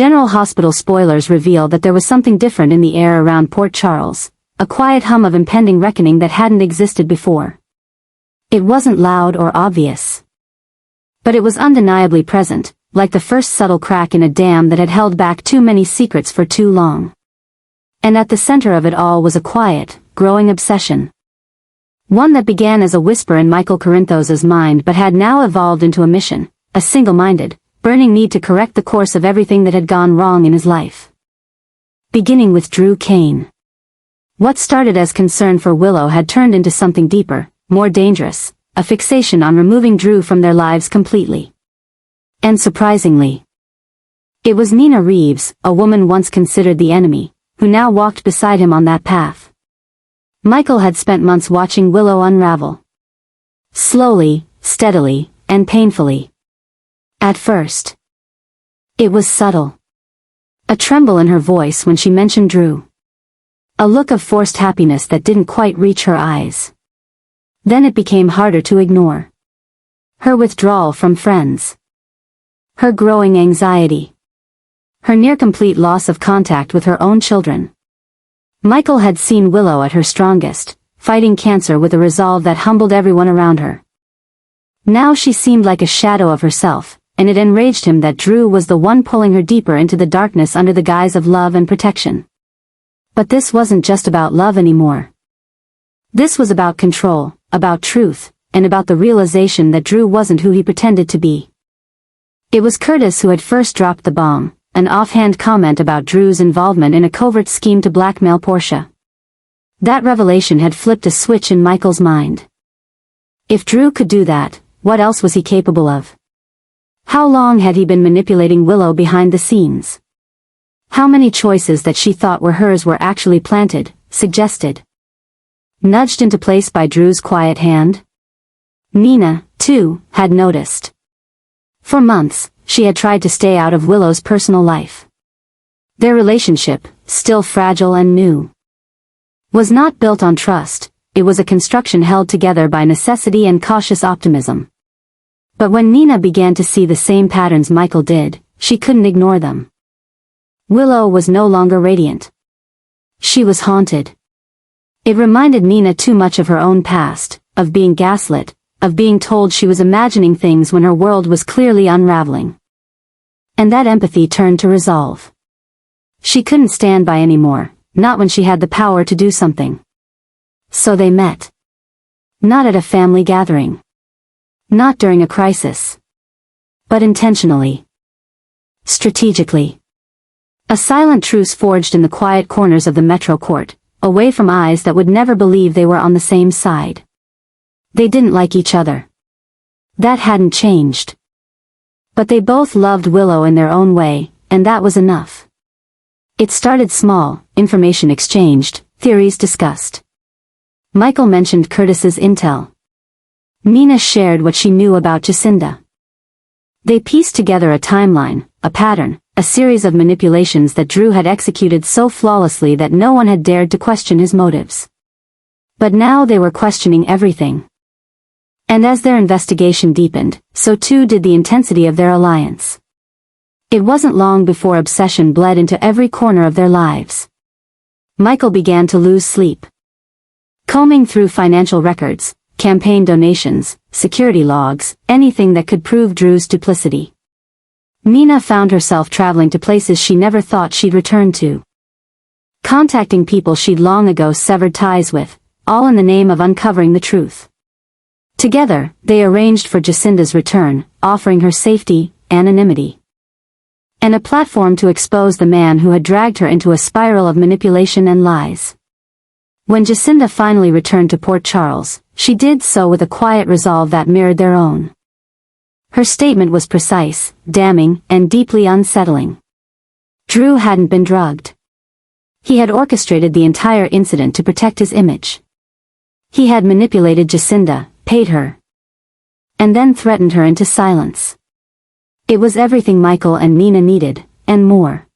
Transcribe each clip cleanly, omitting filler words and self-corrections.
General Hospital spoilers reveal that there was something different in the air around Port Charles, a quiet hum of impending reckoning that hadn't existed before. It wasn't loud or obvious, but it was undeniably present, like the first subtle crack in a dam that had held back too many secrets for too long. And at the center of it all was a quiet, growing obsession. One that began as a whisper in Michael Corinthos's mind but had now evolved into a mission, a single-minded, burning need to correct the course of everything that had gone wrong in his life. Beginning with Drew Kane. What started as concern for Willow had turned into something deeper, more dangerous, a fixation on removing Drew from their lives completely. And surprisingly, it was Nina Reeves, a woman once considered the enemy, who now walked beside him on that path. Michael had spent months watching Willow unravel. Slowly, steadily, and painfully. At first, it was subtle. A tremble in her voice when she mentioned Drew. A look of forced happiness that didn't quite reach her eyes. Then it became harder to ignore. Her withdrawal from friends. Her growing anxiety. Her near-complete loss of contact with her own children. Michael had seen Willow at her strongest, fighting cancer with a resolve that humbled everyone around her. Now she seemed like a shadow of herself, and it enraged him that Drew was the one pulling her deeper into the darkness under the guise of love and protection. But this wasn't just about love anymore. This was about control, about truth, and about the realization that Drew wasn't who he pretended to be. It was Curtis who had first dropped the bomb, an offhand comment about Drew's involvement in a covert scheme to blackmail Portia. That revelation had flipped a switch in Michael's mind. If Drew could do that, what else was he capable of? How long had he been manipulating Willow behind the scenes? How many choices that she thought were hers were actually planted, suggested, nudged into place by Drew's quiet hand? Nina, too, had noticed. For months, she had tried to stay out of Willow's personal life. Their relationship, still fragile and new, was not built on trust, it was a construction held together by necessity and cautious optimism. But when Nina began to see the same patterns Michael did, she couldn't ignore them. Willow was no longer radiant. She was haunted. It reminded Nina too much of her own past, of being gaslit, of being told she was imagining things when her world was clearly unraveling. And that empathy turned to resolve. She couldn't stand by anymore, not when she had the power to do something. So they met. Not at a family gathering. Not during a crisis. But intentionally. Strategically. A silent truce forged in the quiet corners of the Metro Court, away from eyes that would never believe they were on the same side. They didn't like each other. That hadn't changed. But they both loved Willow in their own way, and that was enough. It started small, information exchanged, theories discussed. Michael mentioned Curtis's intel. Nina shared what she knew about Jacinda. They pieced together a timeline, a pattern, a series of manipulations that Drew had executed so flawlessly that no one had dared to question his motives. But now they were questioning everything. And as their investigation deepened, so too did the intensity of their alliance. It wasn't long before obsession bled into every corner of their lives. Michael began to lose sleep. Combing through financial records, campaign donations, security logs, anything that could prove Drew's duplicity. Nina found herself traveling to places she never thought she'd return to. Contacting people she'd long ago severed ties with, all in the name of uncovering the truth. Together, they arranged for Jacinda's return, offering her safety, anonymity, and a platform to expose the man who had dragged her into a spiral of manipulation and lies. When Jacinda finally returned to Port Charles, she did so with a quiet resolve that mirrored their own. Her statement was precise, damning, and deeply unsettling. Drew hadn't been drugged. He had orchestrated the entire incident to protect his image. He had manipulated Jacinda, paid her, and then threatened her into silence. It was everything Michael and Nina needed, and more.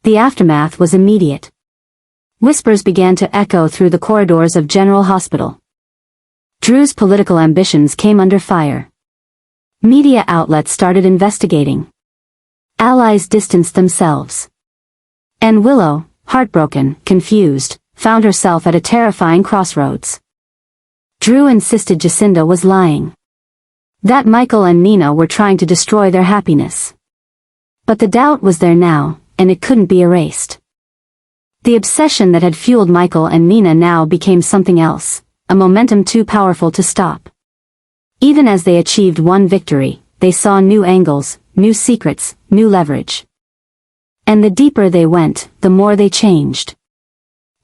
The aftermath was immediate. Whispers began to echo through the corridors of General Hospital. Drew's political ambitions came under fire. Media outlets started investigating. Allies distanced themselves. And Willow, heartbroken, confused, found herself at a terrifying crossroads. Drew insisted Jacinda was lying. That Michael and Nina were trying to destroy their happiness. But the doubt was there now, and it couldn't be erased. The obsession that had fueled Michael and Nina now became something else, a momentum too powerful to stop. Even as they achieved one victory, they saw new angles, new secrets, new leverage. And the deeper they went, the more they changed.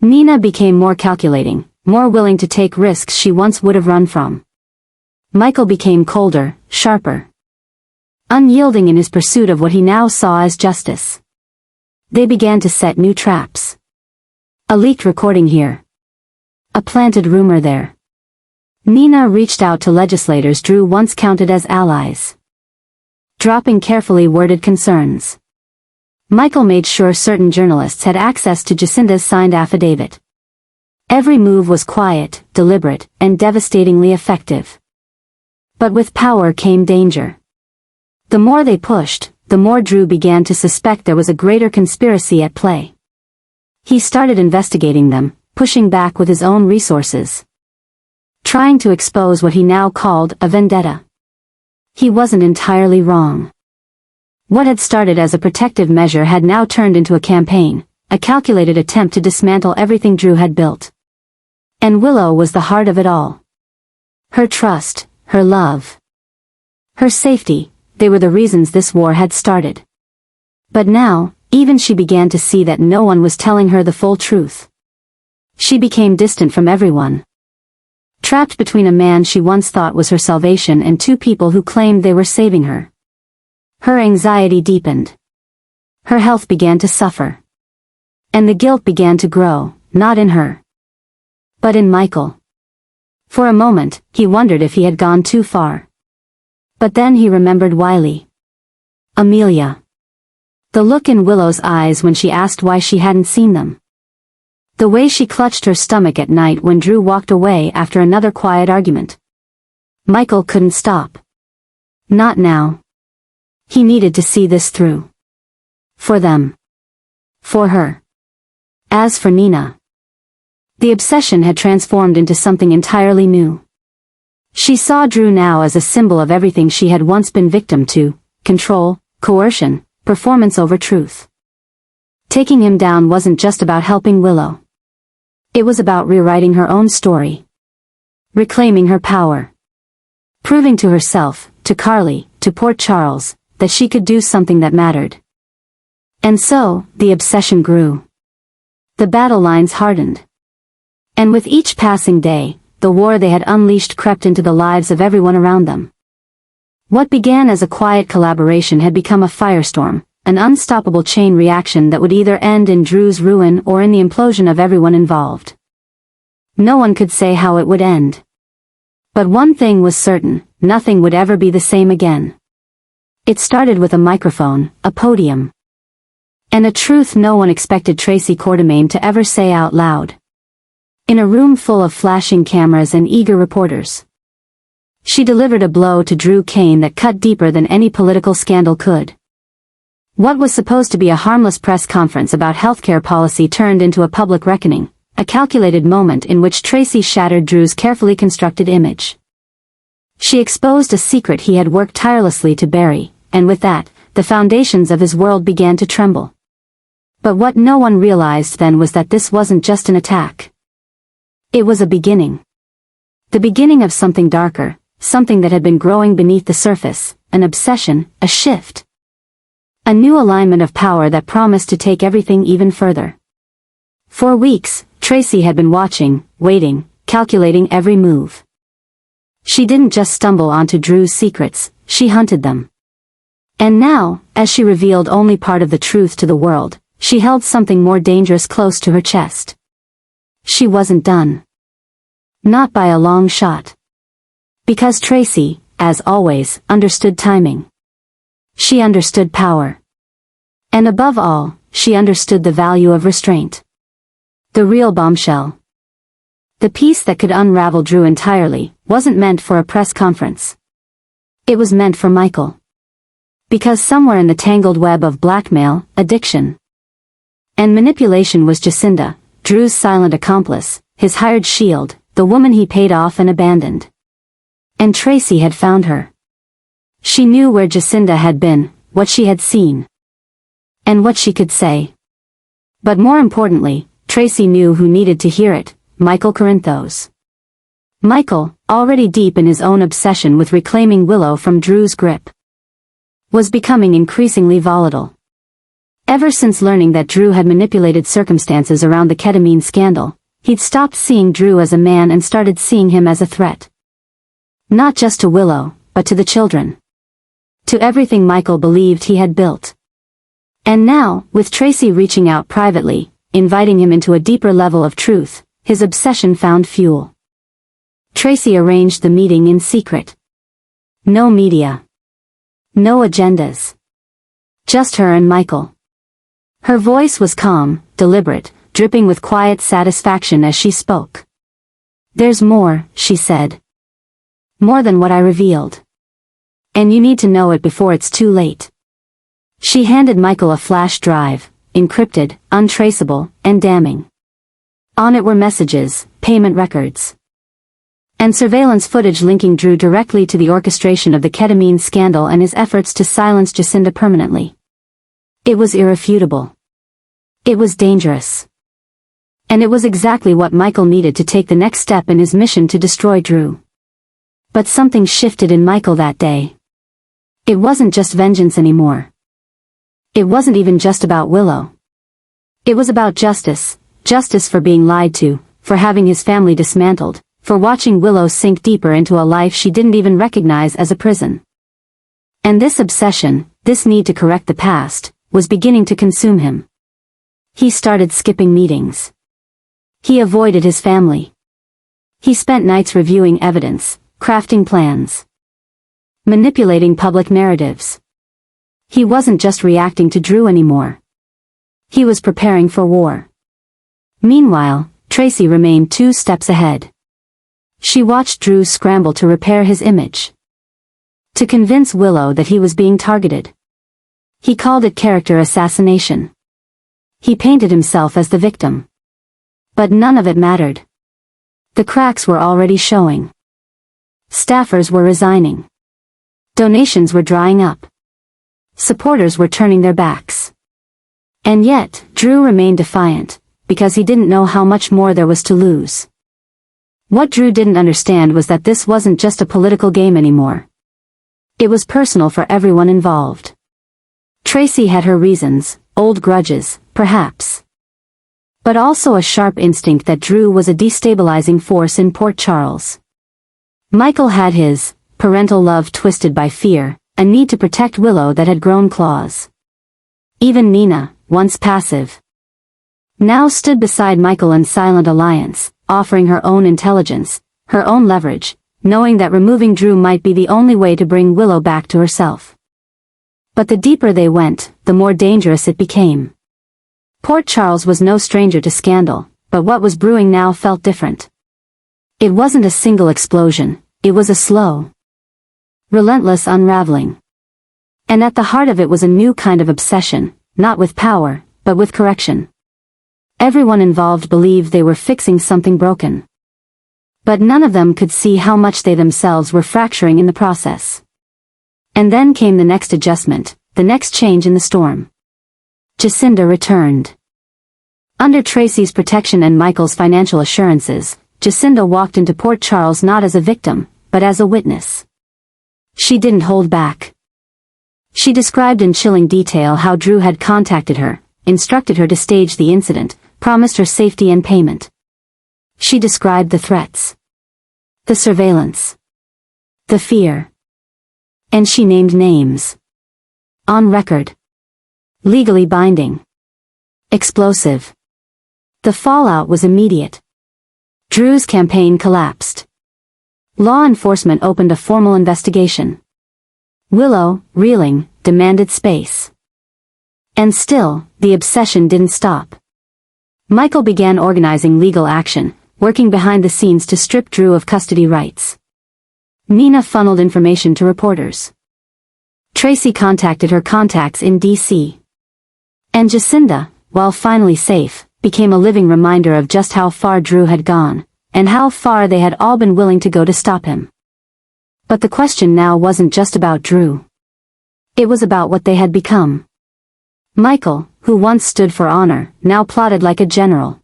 Nina became more calculating, more willing to take risks she once would have run from. Michael became colder, sharper, unyielding in his pursuit of what he now saw as justice. They began to set new traps. A leaked recording here. A planted rumor there. Nina reached out to legislators Drew once counted as allies, dropping carefully worded concerns. Michael made sure certain journalists had access to Jacinda's signed affidavit. Every move was quiet, deliberate, and devastatingly effective. But with power came danger. The more they pushed, the more Drew began to suspect there was a greater conspiracy at play. He started investigating them, pushing back with his own resources, trying to expose what he now called a vendetta. He wasn't entirely wrong. What had started as a protective measure had now turned into a campaign, a calculated attempt to dismantle everything Drew had built. And Willow was the heart of it all. Her trust, her love, her safety, they were the reasons this war had started. But now, even she began to see that no one was telling her the full truth. She became distant from everyone. Trapped between a man she once thought was her salvation and two people who claimed they were saving her. Her anxiety deepened. Her health began to suffer. And the guilt began to grow, not in her, but in Michael. For a moment, he wondered if he had gone too far. But then he remembered Wiley. Amelia. The look in Willow's eyes when she asked why she hadn't seen them. The way she clutched her stomach at night when Drew walked away after another quiet argument. Michael couldn't stop. Not now. He needed to see this through. For them. For her. As for Nina, the obsession had transformed into something entirely new. She saw Drew now as a symbol of everything she had once been victim to: control, coercion, performance over truth. Taking him down wasn't just about helping Willow. It was about rewriting her own story. Reclaiming her power. Proving to herself, to Carly, to Port Charles, that she could do something that mattered. And so, the obsession grew. The battle lines hardened. And with each passing day, the war they had unleashed crept into the lives of everyone around them. What began as a quiet collaboration had become a firestorm, an unstoppable chain reaction that would either end in Drew's ruin or in the implosion of everyone involved. No one could say how it would end. But one thing was certain: nothing would ever be the same again. It started with a microphone, a podium, and a truth no one expected Tracy Quartermaine to ever say out loud. In a room full of flashing cameras and eager reporters, she delivered a blow to Drew Kane that cut deeper than any political scandal could. What was supposed to be a harmless press conference about healthcare policy turned into a public reckoning, a calculated moment in which Tracy shattered Drew's carefully constructed image. She exposed a secret he had worked tirelessly to bury, and with that, the foundations of his world began to tremble. But what no one realized then was that this wasn't just an attack. It was a beginning. The beginning of something darker, something that had been growing beneath the surface, an obsession, a shift. A new alignment of power that promised to take everything even further. For weeks, Tracy had been watching, waiting, calculating every move. She didn't just stumble onto Drew's secrets, she hunted them. And now, as she revealed only part of the truth to the world, she held something more dangerous close to her chest. She wasn't done. Not by a long shot. Because Tracy, as always, understood timing. She understood power. And above all, she understood the value of restraint. The real bombshell. The piece that could unravel Drew entirely, wasn't meant for a press conference. It was meant for Michael. Because somewhere in the tangled web of blackmail, addiction, and manipulation was Jacinda, Drew's silent accomplice, his hired shield, the woman he paid off and abandoned. And Tracy had found her. She knew where Jacinda had been, what she had seen, and what she could say. But more importantly, Tracy knew who needed to hear it, Michael Corinthos. Michael, already deep in his own obsession with reclaiming Willow from Drew's grip, was becoming increasingly volatile. Ever since learning that Drew had manipulated circumstances around the ketamine scandal, he'd stopped seeing Drew as a man and started seeing him as a threat. Not just to Willow, but to the children. To everything Michael believed he had built. And now, with Tracy reaching out privately, inviting him into a deeper level of truth, his obsession found fuel. Tracy arranged the meeting in secret. No media. No agendas. Just her and Michael. Her voice was calm, deliberate, dripping with quiet satisfaction as she spoke. "There's more," she said. "More than what I revealed. And you need to know it before it's too late." She handed Michael a flash drive, encrypted, untraceable, and damning. On it were messages, payment records, and surveillance footage linking Drew directly to the orchestration of the ketamine scandal and his efforts to silence Jacinda permanently. It was irrefutable. It was dangerous. And it was exactly what Michael needed to take the next step in his mission to destroy Drew. But something shifted in Michael that day. It wasn't just vengeance anymore. It wasn't even just about Willow. It was about justice, justice for being lied to, for having his family dismantled, for watching Willow sink deeper into a life she didn't even recognize as a prison. And this obsession, this need to correct the past, was beginning to consume him. He started skipping meetings. He avoided his family. He spent nights reviewing evidence, crafting plans, manipulating public narratives. He wasn't just reacting to Drew anymore. He was preparing for war. Meanwhile, Tracy remained 2 steps ahead. She watched Drew scramble to repair his image, to convince Willow that he was being targeted. He called it character assassination. He painted himself as the victim. But none of it mattered. The cracks were already showing. Staffers were resigning. Donations were drying up. Supporters were turning their backs. And yet, Drew remained defiant, because he didn't know how much more there was to lose. What Drew didn't understand was that this wasn't just a political game anymore. It was personal for everyone involved. Tracy had her reasons, old grudges, perhaps. But also a sharp instinct that Drew was a destabilizing force in Port Charles. Michael had his, parental love twisted by fear, a need to protect Willow that had grown claws. Even Nina, once passive, now stood beside Michael in silent alliance, offering her own intelligence, her own leverage, knowing that removing Drew might be the only way to bring Willow back to herself. But the deeper they went, the more dangerous it became. Port Charles was no stranger to scandal, but what was brewing now felt different. It wasn't a single explosion, it was a slow, relentless unraveling. And at the heart of it was a new kind of obsession, not with power, but with correction. Everyone involved believed they were fixing something broken. But none of them could see how much they themselves were fracturing in the process. And then came the next adjustment, the next change in the storm. Jacinda returned. Under Tracy's protection and Michael's financial assurances, Jacinda walked into Port Charles not as a victim, but as a witness. She didn't hold back. She described in chilling detail how Drew had contacted her, instructed her to stage the incident, promised her safety and payment. She described the threats, the surveillance, the fear. And she named names. On record. Legally binding. Explosive. The fallout was immediate. Drew's campaign collapsed. Law enforcement opened a formal investigation. Willow, reeling, demanded space. And still, the obsession didn't stop. Michael began organizing legal action, working behind the scenes to strip Drew of custody rights. Nina funneled information to reporters. Tracy contacted her contacts in D.C. And Jacinda, while finally safe, became a living reminder of just how far Drew had gone, and how far they had all been willing to go to stop him. But the question now wasn't just about Drew. It was about what they had become. Michael, who once stood for honor, now plotted like a general.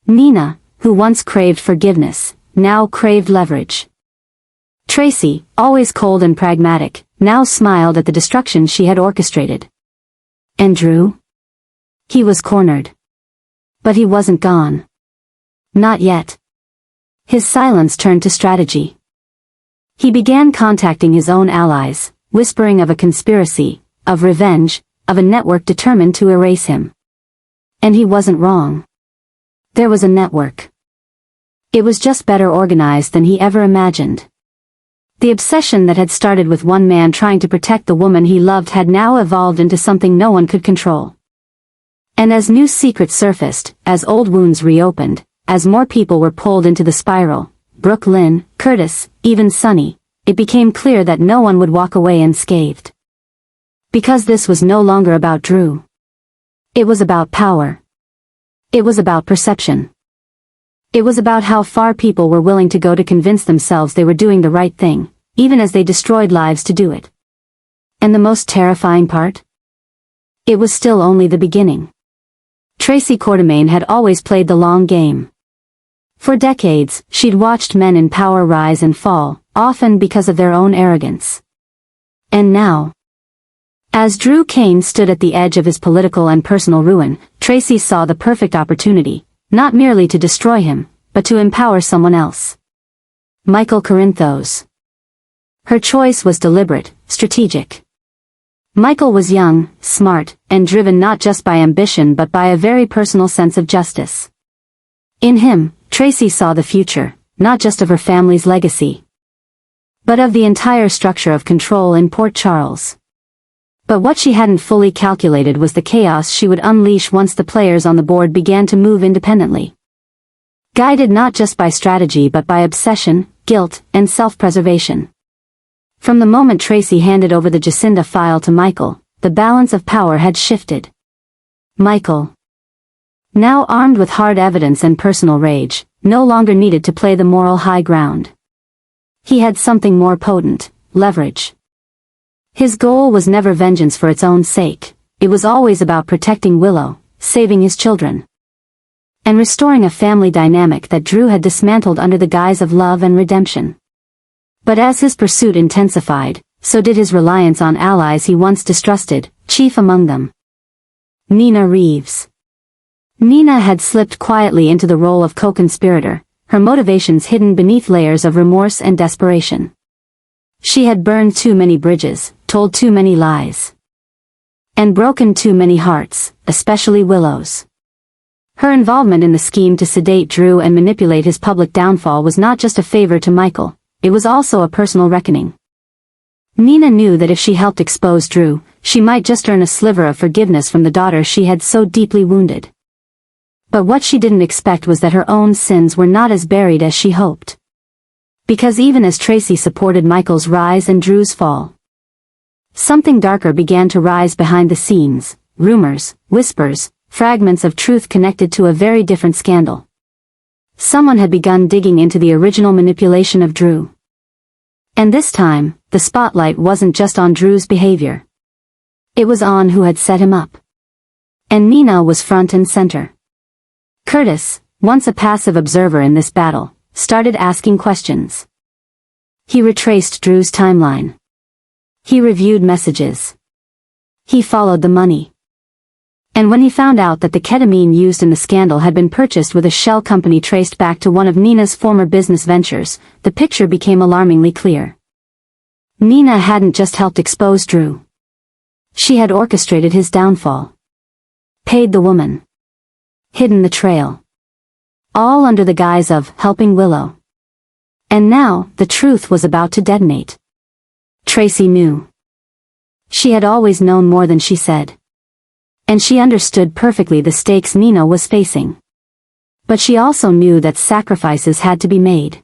Nina, who once craved forgiveness, now craved leverage. Tracy, always cold and pragmatic, now smiled at the destruction she had orchestrated. And Drew? He was cornered. But he wasn't gone. Not yet. His silence turned to strategy. He began contacting his own allies, whispering of a conspiracy, of revenge, of a network determined to erase him. And he wasn't wrong. There was a network. It was just better organized than he ever imagined. The obsession that had started with one man trying to protect the woman he loved had now evolved into something no one could control. And as new secrets surfaced, as old wounds reopened, as more people were pulled into the spiral, Brooke, Lynn, Curtis, even Sonny, it became clear that no one would walk away unscathed. Because this was no longer about Drew. It was about power. It was about perception. It was about how far people were willing to go to convince themselves they were doing the right thing, even as they destroyed lives to do it. And the most terrifying part? It was still only the beginning. Tracy Quartermaine had always played the long game. For decades, she'd watched men in power rise and fall, often because of their own arrogance. And now, as Drew Kane stood at the edge of his political and personal ruin, Tracy saw the perfect opportunity, not merely to destroy him, but to empower someone else. Michael Corinthos. Her choice was deliberate, strategic. Michael was young, smart, and driven not just by ambition but by a very personal sense of justice. In him, Tracy saw the future, not just of her family's legacy, but of the entire structure of control in Port Charles. But what she hadn't fully calculated was the chaos she would unleash once the players on the board began to move independently. Guided not just by strategy but by obsession, guilt, and self-preservation. From the moment Tracy handed over the Jacinda file to Michael, the balance of power had shifted. Michael, now armed with hard evidence and personal rage, no longer needed to play the moral high ground. He had something more potent, leverage. His goal was never vengeance for its own sake, it was always about protecting Willow, saving his children, and restoring a family dynamic that Drew had dismantled under the guise of love and redemption. But as his pursuit intensified, so did his reliance on allies he once distrusted, chief among them Nina Reeves. Nina had slipped quietly into the role of co-conspirator, her motivations hidden beneath layers of remorse and desperation. She had burned too many bridges, told too many lies, and broken too many hearts, especially Willow's. Her involvement in the scheme to sedate Drew and manipulate his public downfall was not just a favor to Michael, it was also a personal reckoning. Nina knew that if she helped expose Drew, she might just earn a sliver of forgiveness from the daughter she had so deeply wounded. But what she didn't expect was that her own sins were not as buried as she hoped. Because even as Tracy supported Michael's rise and Drew's fall, something darker began to rise behind the scenes, rumors, whispers, fragments of truth connected to a very different scandal. Someone had begun digging into the original manipulation of Drew. And this time, the spotlight wasn't just on Drew's behavior. It was on who had set him up. And Nina was front and center. Curtis, once a passive observer in this battle, started asking questions. He retraced Drew's timeline. He reviewed messages. He followed the money. And when he found out that the ketamine used in the scandal had been purchased with a shell company traced back to one of Nina's former business ventures, the picture became alarmingly clear. Nina hadn't just helped expose Drew. She had orchestrated his downfall. Paid the woman. Hidden the trail. All under the guise of helping Willow. And now, the truth was about to detonate. Tracy knew. She had always known more than she said. And she understood perfectly the stakes Nina was facing. But she also knew that sacrifices had to be made.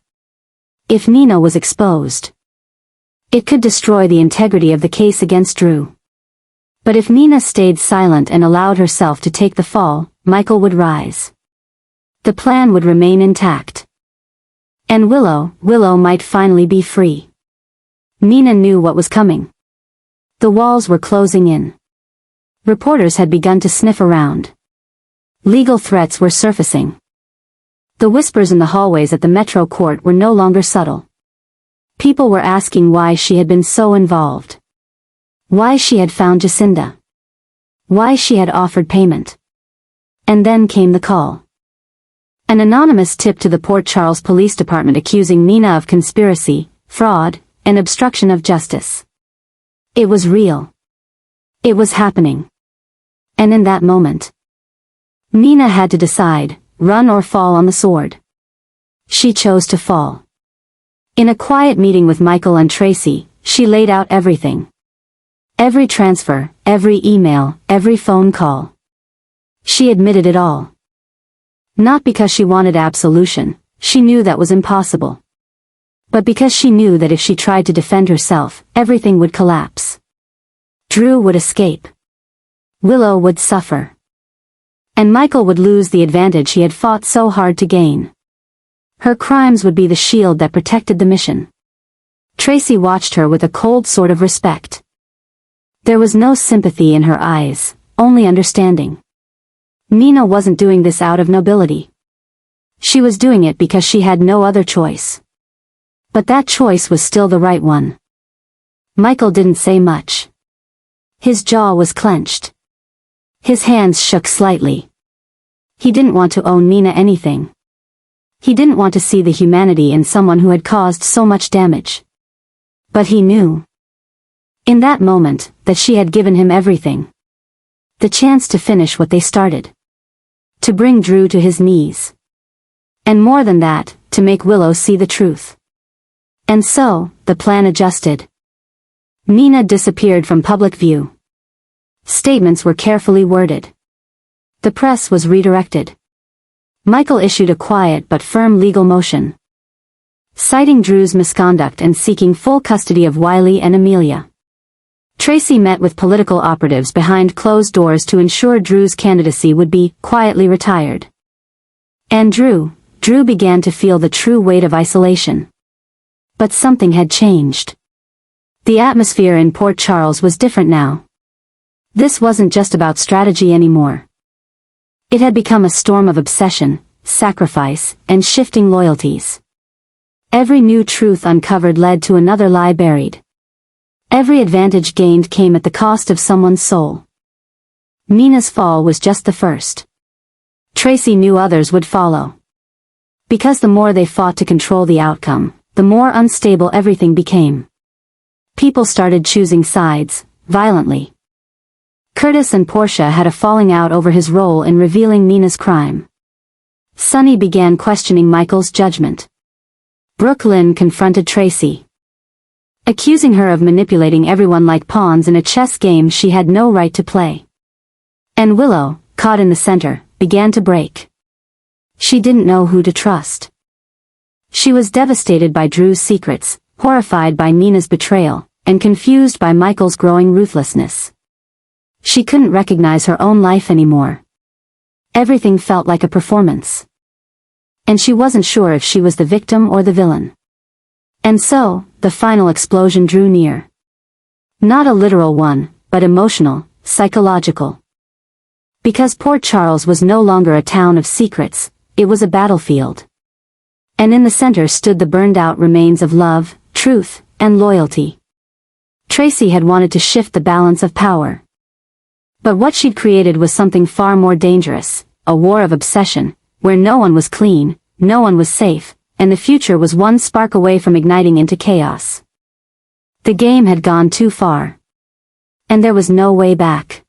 If Nina was exposed, It could destroy the integrity of the case against Drew. But if Nina stayed silent and allowed herself to take the fall, Michael would rise. The plan would remain intact. And Willow might finally be free. Nina knew what was coming. The walls were closing in. Reporters had begun to sniff around. Legal threats were surfacing. The whispers in the hallways at the Metro court were no longer subtle. People were asking why she had been so involved. Why she had found Jacinda. Why she had offered payment. And then came the call. An anonymous tip to the Port Charles Police Department accusing Nina of conspiracy, fraud, and obstruction of justice. It was real. It was happening. And in that moment, Nina had to decide, run or fall on the sword. She chose to fall. In a quiet meeting with Michael and Tracy, she laid out everything. Every transfer, every email, every phone call. She admitted it all. Not because she wanted absolution, she knew that was impossible. But because she knew that if she tried to defend herself, everything would collapse. Drew would escape. Willow would suffer. And Michael would lose the advantage he had fought so hard to gain. Her crimes would be the shield that protected the mission. Tracy watched her with a cold sort of respect. There was no sympathy in her eyes, only understanding. Nina wasn't doing this out of nobility. She was doing it because she had no other choice. But that choice was still the right one. Michael didn't say much. His jaw was clenched. His hands shook slightly. He didn't want to owe Nina anything. He didn't want to see the humanity in someone who had caused so much damage. But he knew, in that moment, that she had given him everything. The chance to finish what they started. To bring Drew to his knees. And more than that, to make Willow see the truth. And so, the plan adjusted. Nina disappeared from public view. Statements were carefully worded. The press was redirected. Michael issued a quiet but firm legal motion, citing Drew's misconduct and seeking full custody of Wiley and Amelia. Tracy met with political operatives behind closed doors to ensure Drew's candidacy would be quietly retired. And Drew began to feel the true weight of isolation. But something had changed. The atmosphere in Port Charles was different now. This wasn't just about strategy anymore. It had become a storm of obsession, sacrifice, and shifting loyalties. Every new truth uncovered led to another lie buried. Every advantage gained came at the cost of someone's soul. Nina's fall was just the first. Tracy knew others would follow. Because the more they fought to control the outcome, the more unstable everything became. People started choosing sides, violently. Curtis and Portia had a falling out over his role in revealing Nina's crime. Sonny began questioning Michael's judgment. Brooklyn confronted Tracy, accusing her of manipulating everyone like pawns in a chess game she had no right to play. And Willow, caught in the center, began to break. She didn't know who to trust. She was devastated by Drew's secrets, horrified by Nina's betrayal, and confused by Michael's growing ruthlessness. She couldn't recognize her own life anymore. Everything felt like a performance. And she wasn't sure if she was the victim or the villain. And so, the final explosion drew near. Not a literal one, but emotional, psychological. Because Port Charles was no longer a town of secrets, it was a battlefield. And in the center stood the burned-out remains of love, truth, and loyalty. Tracy had wanted to shift the balance of power. But what she'd created was something far more dangerous, a war of obsession, where no one was clean, no one was safe, and the future was one spark away from igniting into chaos. The game had gone too far. And there was no way back.